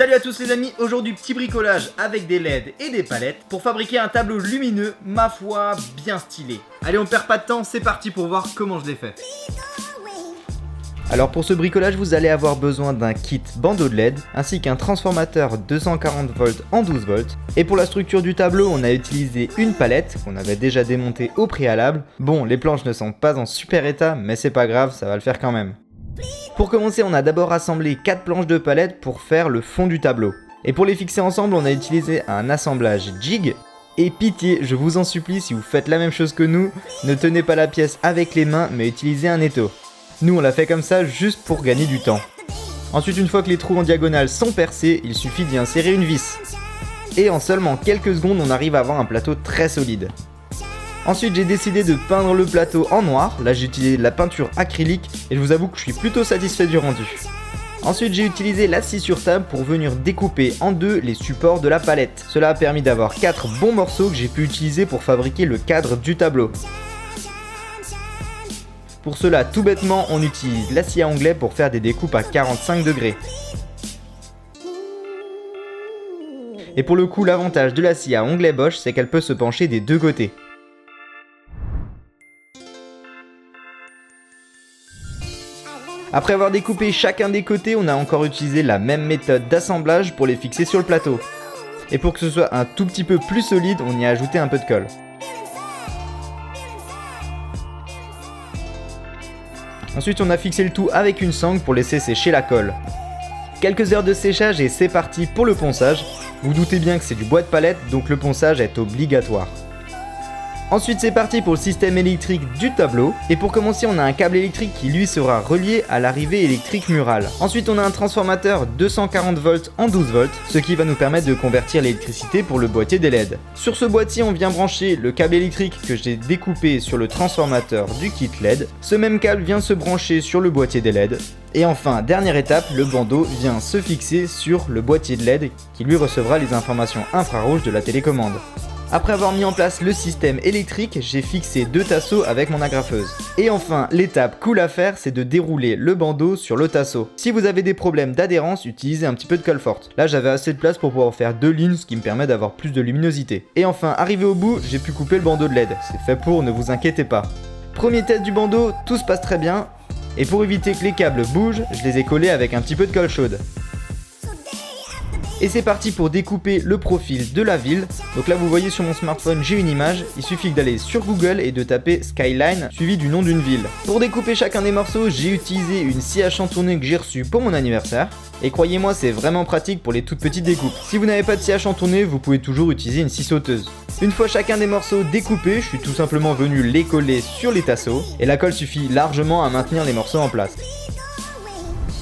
Salut à tous les amis, aujourd'hui petit bricolage avec des LED et des palettes pour fabriquer un tableau lumineux, ma foi, bien stylé. Allez, on perd pas de temps, c'est parti pour voir comment je l'ai fait. Alors pour ce bricolage, vous allez avoir besoin d'un kit bandeau de LED ainsi qu'un transformateur 240 volts en 12 volts. Et pour la structure du tableau, on a utilisé une palette qu'on avait déjà démontée au préalable. Bon, les planches ne sont pas en super état, mais c'est pas grave, ça va le faire quand même. Pour commencer, on a d'abord assemblé 4 planches de palette pour faire le fond du tableau. Et pour les fixer ensemble, on a utilisé un assemblage jig. Et pitié, je vous en supplie, si vous faites la même chose que nous, ne tenez pas la pièce avec les mains, mais utilisez un étau. Nous, on l'a fait comme ça juste pour gagner du temps. Ensuite, une fois que les trous en diagonale sont percés, il suffit d'y insérer une vis. Et en seulement quelques secondes, on arrive à avoir un plateau très solide. Ensuite, j'ai décidé de peindre le plateau en noir. Là, j'ai utilisé de la peinture acrylique et je vous avoue que je suis plutôt satisfait du rendu. Ensuite, j'ai utilisé la scie sur table pour venir découper en deux les supports de la palette. Cela a permis d'avoir 4 bons morceaux que j'ai pu utiliser pour fabriquer le cadre du tableau. Pour cela, tout bêtement, on utilise la scie à onglet pour faire des découpes à 45 degrés. Et pour le coup, l'avantage de la scie à onglet Bosch, c'est qu'elle peut se pencher des deux côtés. Après avoir découpé chacun des côtés, on a encore utilisé la même méthode d'assemblage pour les fixer sur le plateau. Et pour que ce soit un tout petit peu plus solide, on y a ajouté un peu de colle. Ensuite, on a fixé le tout avec une sangle pour laisser sécher la colle. Quelques heures de séchage et c'est parti pour le ponçage. Vous doutez bien que c'est du bois de palette, donc le ponçage est obligatoire. Ensuite, c'est parti pour le système électrique du tableau. Et pour commencer, on a un câble électrique qui lui sera relié à l'arrivée électrique murale. Ensuite, on a un transformateur 240 volts en 12 volts, ce qui va nous permettre de convertir l'électricité pour le boîtier des LED. Sur ce boîtier, on vient brancher le câble électrique que j'ai découpé sur le transformateur du kit LED. Ce même câble vient se brancher sur le boîtier des LED. Et enfin, dernière étape, le bandeau vient se fixer sur le boîtier de LED qui lui recevra les informations infrarouges de la télécommande. Après avoir mis en place le système électrique, j'ai fixé 2 tasseaux avec mon agrafeuse. Et enfin, l'étape cool à faire, c'est de dérouler le bandeau sur le tasseau. Si vous avez des problèmes d'adhérence, utilisez un petit peu de colle forte. Là, j'avais assez de place pour pouvoir faire 2 lignes, ce qui me permet d'avoir plus de luminosité. Et enfin, arrivé au bout, j'ai pu couper le bandeau de LED. C'est fait pour, ne vous inquiétez pas. Premier test du bandeau, tout se passe très bien. Et pour éviter que les câbles bougent, je les ai collés avec un petit peu de colle chaude. Et c'est parti pour découper le profil de la ville. Donc là vous voyez sur mon smartphone j'ai une image, il suffit d'aller sur Google et de taper Skyline suivi du nom d'une ville. Pour découper chacun des morceaux, j'ai utilisé une scie à chantonner que j'ai reçue pour mon anniversaire. Et croyez-moi, c'est vraiment pratique pour les toutes petites découpes. Si vous n'avez pas de scie à chantonner, vous pouvez toujours utiliser une scie sauteuse. Une fois chacun des morceaux découpés, je suis tout simplement venu les coller sur les tasseaux. Et la colle suffit largement à maintenir les morceaux en place.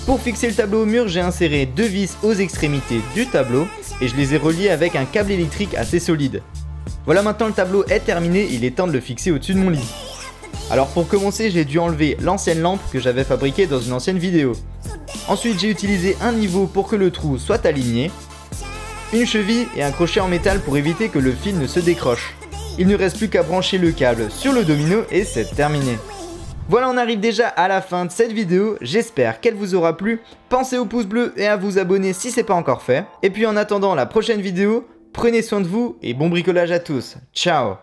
Pour fixer le tableau au mur, j'ai inséré 2 vis aux extrémités du tableau et je les ai reliées avec un câble électrique assez solide. Voilà, maintenant le tableau est terminé, il est temps de le fixer au-dessus de mon lit. Alors pour commencer, j'ai dû enlever l'ancienne lampe que j'avais fabriquée dans une ancienne vidéo. Ensuite, j'ai utilisé un niveau pour que le trou soit aligné, une cheville et un crochet en métal pour éviter que le fil ne se décroche. Il ne reste plus qu'à brancher le câble sur le domino et c'est terminé. Voilà, on arrive déjà à la fin de cette vidéo, j'espère qu'elle vous aura plu. Pensez au pouce bleu et à vous abonner si c'est pas encore fait. Et puis en attendant la prochaine vidéo, prenez soin de vous et bon bricolage à tous. Ciao!